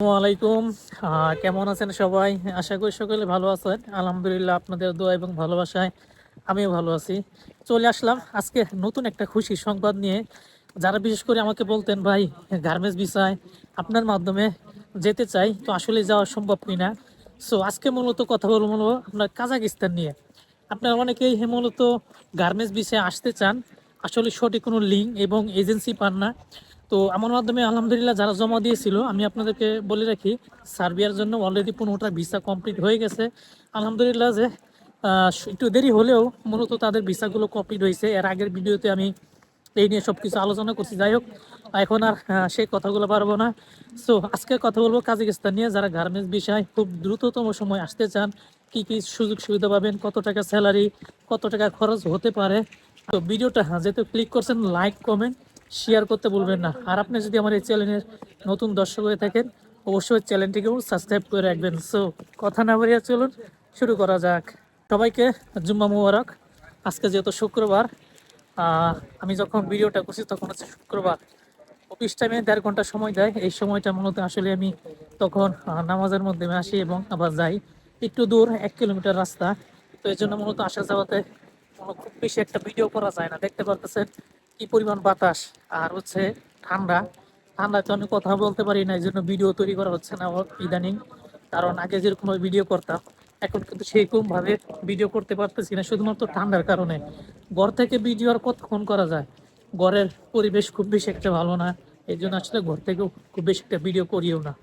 আসসালামু আলাইকুম। কেমন আছেন সবাই? আশা করি সকলে ভালো আছেন। আলহামদুলিল্লাহ আপনাদের দোয়া এবং ভালোবাসায় আমিও ভালো আছি। চলে আসলাম আজকে নতুন একটা খুশির সংবাদ নিয়ে। যারা বিশেষ করে আমাকে বলতেন, ভাই গার্মেন্টস ভিসায় আপনার মাধ্যমে যেতে চাই, তো আসলে যাওয়া সম্ভব কিনা। সো আজকে মূলত কথা বলবো আপনার কাজাকিস্তান নিয়ে। আপনারা অনেকেই মূলত গার্মেন্টস ভিসায় আসতে চান, আসলে সঠিক কোনো লিঙ্ক এবং এজেন্সি পান না। তো আমার মাধ্যমে আলহামদুলিল্লাহ যারা জমা দিয়েছিল, আমি আপনাদেরকে বলে রাখি, সার্বিয়ার জন্য অলরেডি 15টা ভিসা কমপ্লিট হয়ে গেছে। আলহামদুলিল্লাহ যে একটু দেরি হলেও মূলত তাদের ভিসাগুলো কমপ্লিট হয়েছে। এর আগের ভিডিওতে আমি এই নিয়ে সব কিছু আলোচনা করছি। যাই হোক, এখন আর সেই কথাগুলো পারবো না। সো আজকে কথা বলবো কাজাকিস্তান নিয়ে। যারা গার্মেন্টস বিষয় খুব দ্রুততম সময় আসতে চান, কি কি সুযোগ সুবিধা পাবেন, কত টাকা স্যালারি, কত টাকা খরচ হতে পারে। তো ভিডিওটা যেহেতু ক্লিক করছেন, লাইক কমেন্ট শেয়ার করতে ভুলবেন না। আর আপনি যদি আমার এই চ্যানেলের নতুন দর্শক হয়ে থাকেন, অবশ্যই চ্যানেলটিকেও সাবস্ক্রাইব করে রাখবেন। সো কথা না বাড়িয়ে চলুন শুরু করা যাক। সবাইকে জুম্মা মুবারক। আজকে যেহেতু শুক্রবার, আমি যখন ভিডিওটা করছি তখন হচ্ছে শুক্রবার। অফিস টাইমে 1.5 ঘন্টা সময় দেয়। এই সময়টা মূলত আসলে আমি তখন নামাজের মধ্যে আসি এবং আবার যাই। একটু দূর, 1 কিলোমিটার রাস্তা। তো এই জন্য মূলত আসা যাওয়াতে খুব বেশি একটা ভিডিও করা যায় না। দেখতে পারতেছেন কি পরিমাণ বাতাস আর হচ্ছে ঠান্ডা। ঠান্ডায় তো আমি কথা বলতে পারি না, এই জন্য ভিডিও তৈরি করা হচ্ছে না ইদানিং। কারণ আগে যেরকম ভিডিও করতাম, এখন কিন্তু সেরকম ভাবে ভিডিও করতে পারতেছি না, শুধুমাত্র ঠান্ডার কারণে। ঘর থেকে ভিডিও আর কতক্ষণ করা যায়? ঘরের পরিবেশ খুব বেশি একটা ভালো না, এই জন্য আসলে ঘর থেকেও খুব বেশি একটা ভিডিও করিও না।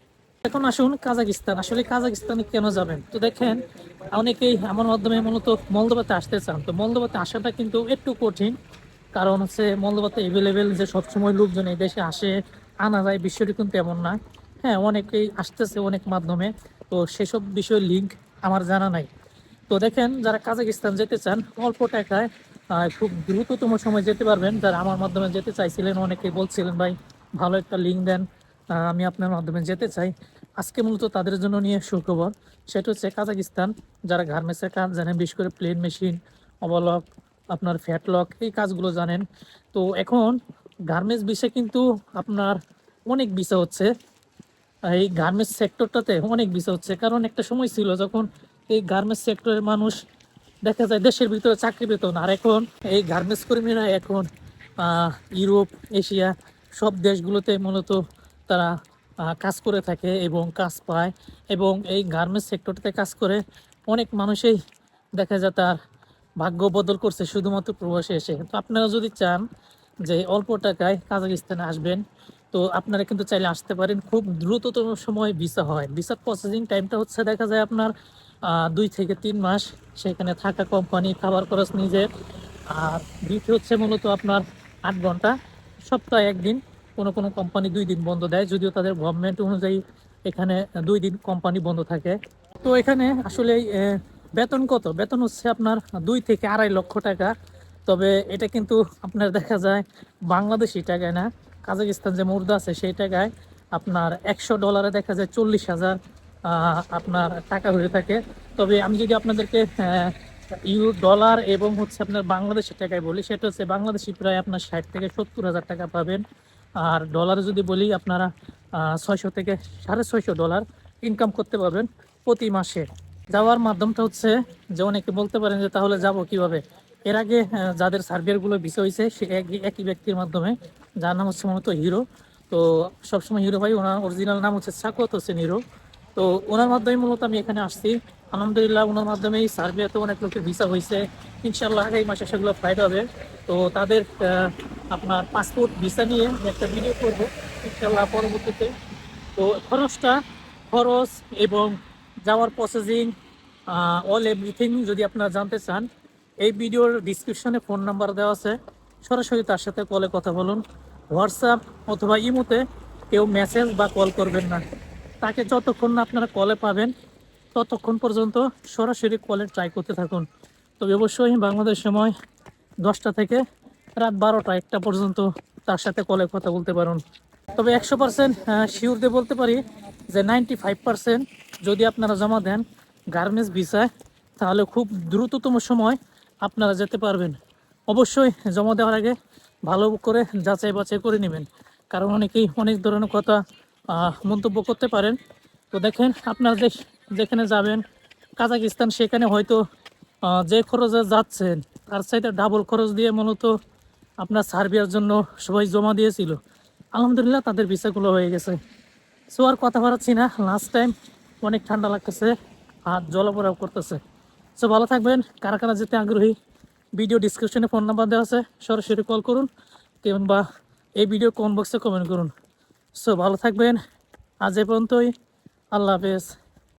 এখন আসুন কাজাকিস্তান। আসলে কাজাকিস্তানে কেন যাবেন? তো দেখেন, অনেকেই আমার মাধ্যমে মূলত মলদোভাতে আসতে চান। তো মলদোভাতে আসাটা কিন্তু একটু কঠিন, কারণ হচ্ছে মলদোভাতে এভেলেবেল যে সবসময় লোকজন এই দেশে আসে আনা যায় বিষয়টি কিন্তু এমন না। হ্যাঁ, অনেকেই আসতেছে অনেক মাধ্যমে, তো সেসব বিষয়ের লিঙ্ক আমার জানা নাই। তো দেখেন, যারা কাজাকিস্তান যেতে চান অল্প টাকায় খুব দ্রুততম সময় যেতে পারবেন। যারা আমার মাধ্যমে যেতে চাইছিলেন, অনেকেই বলছিলেন, ভাই ভালো একটা লিঙ্ক দেন, আমি আপনার মাধ্যমে যেতে চাই। আজকে মূলত তাদের জন্য নিয়ে সুখবর। সেটা হচ্ছে কাজাকিস্তান। যারা গার্মেন্টসের কাজ জানেন, বিশেষ করে প্লেন মেশিন, ওভারলক, আপনার ফ্যাটলক, এই কাজগুলো জানেন। তো এখন গার্মেন্টস বিষয়ে কিন্তু আপনার অনেক বিষয় হচ্ছে। এই গার্মেন্টস সেক্টরটাতে অনেক বিষয় হচ্ছে, কারণ একটা সময় ছিল যখন এই গার্মেন্টস সেক্টরের মানুষ দেখা যায় দেশের ভিতরে চাকরি পেত না। আর এখন এই গার্মেন্টস কর্মীরা এখন ইউরোপ, এশিয়া সব দেশগুলোতে মূলত তারা কাজ করে থাকে এবং কাজ পায়। এবং এই গার্মেন্টস সেক্টরটাতে কাজ করে অনেক মানুষই দেখা যায় তার ভাগ্য বদল করছে শুধুমাত্র প্রবাসে এসে। তো আপনারা যদি চান যে অল্প টাকায় কাজাকিস্তানে আসবেন, তো আপনারা কিন্তু চাইলে আসতে পারেন। খুব দ্রুততম সময় ভিসা হয়। ভিসার প্রসেসিং টাইমটা হচ্ছে দেখা যায় আপনার 2 থেকে 3 মাস। সেখানে থাকা কোম্পানি, খাবার খরচ নিজের। আর ডিউটি হচ্ছে মূলত আপনার 8 ঘন্টা, সপ্তাহে একদিন। কোনো কোনো কোম্পানি 2 দিন বন্ধ দেয়, যদিও তাদের গভর্নমেন্ট অনুযায়ী এখানে 2 দিন কোম্পানি বন্ধ থাকে। তো এখানে আসলে বেতন কত? বেতন হচ্ছে আপনার 2 থেকে 2.5 লক্ষ টাকা। তবে এটা কিন্তু আপনার দেখা যায় বাংলাদেশি টাকায় না, কাজাকিস্তান যে মুদ্রা আছে সেই টাকায় আপনার $100 দেখা যায় 40,000 আপনার টাকা হয়ে থাকে। তবে আমি যদি আপনাদেরকে ইউরো, ডলার এবং হচ্ছে আপনার বাংলাদেশি টাকায় বলি, সেটা হচ্ছে বাংলাদেশি প্রায় আপনার 60 থেকে 70 হাজার টাকা পাবেন। আর ডলারে যদি বলি, আপনারা 600 থেকে $650 ইনকাম করতে পারবেন প্রতি মাসে। যাওয়ার মাধ্যমটা হচ্ছে যে, অনেকে বলতে পারেন যে তাহলে যাব কিভাবে। এর আগে যাদের সার্বিয়ারগুলো ভিসা হয়েছে সে একই ব্যক্তির মাধ্যমে, যার নাম হচ্ছে মূলত হিরো। তো সবসময় হিরো ভাই, ওনার অরিজিনাল নাম হচ্ছে সাকওয়াত হোসেন হিরো। তো ওনার মাধ্যমে মূলত আমি এখানে আসছি। আলহামদুলিল্লাহ ওনার মাধ্যমেই সার্বিয়াতে অনেক লোকের ভিসা হয়েছে। ইনশাল্লাহ এই মাসে সেগুলো ফ্লাইট হবে। তো তাদের আপনার পাসপোর্ট ভিসা নিয়ে আমি একটা ভিডিও করবো ইনশাল্লাহ পরবর্তীতে। তো খরচ এবং যাওয়ার প্রসেসিং, অল এভরিথিং যদি আপনারা জানতে চান, এই ভিডিওর ডিসক্রিপশনে ফোন নাম্বার দেওয়া আছে। সরাসরি তার সাথে কলে কথা বলুন। হোয়াটসঅ্যাপ অথবা ইমোতে কেউ মেসেজ বা কল করবেন না। তাকে যতক্ষণ না আপনারা কলে পাবেন ততক্ষণ পর্যন্ত সরাসরি কলে ট্রাই করতে থাকুন। তবে অবশ্যই বাংলাদেশ সময় 10টা থেকে রাত 12টা 1টা পর্যন্ত তার সাথে কলে কথা বলতে পারুন। তবে 100% শিওর দিয়ে বলতে পারি যে 95% যদি আপনারা জমা দেন গার্মেন্টস ভিসায়, তাহলে খুব দ্রুততম সময় আপনারা যেতে পারবেন। অবশ্যই জমা দেওয়ার আগে ভালো করে যাচাই বাছাই করে নেবেন, কারণ অনেকেই অনেক ধরনের কথা মন্তব্য করতে পারেন। তো দেখেন আপনারা যেখানে যাবেন কাজাকিস্তান, সেখানে হয়তো যে খরচে যাচ্ছেন তার চাইতে ডাবল খরচ দিয়ে মূলত আপনার সার্বিয়ার জন্য সবাই জমা দিয়েছিল। আলহামদুলিল্লাহ তাদের ভিসাগুলো হয়ে গেছে। সো আর কথা বাড়াচ্ছি না, লাস্ট টাইম অনেক ঠান্ডা লাগতেছে, হাত জলপড়াও করতেছে। সো ভালো থাকবেন, কারা কারা যেতে আগ্রহী ভিডিও ডিসক্রিপশনে ফোন নাম্বার দেওয়া আছে, সরাসরি কল করুন কিংবা এই ভিডিও কমেন্ট বক্সে কমেন্ট করুন। সো ভালো থাকবেন, আজ এ পর্যন্তই, আল্লাহ হাফেজ।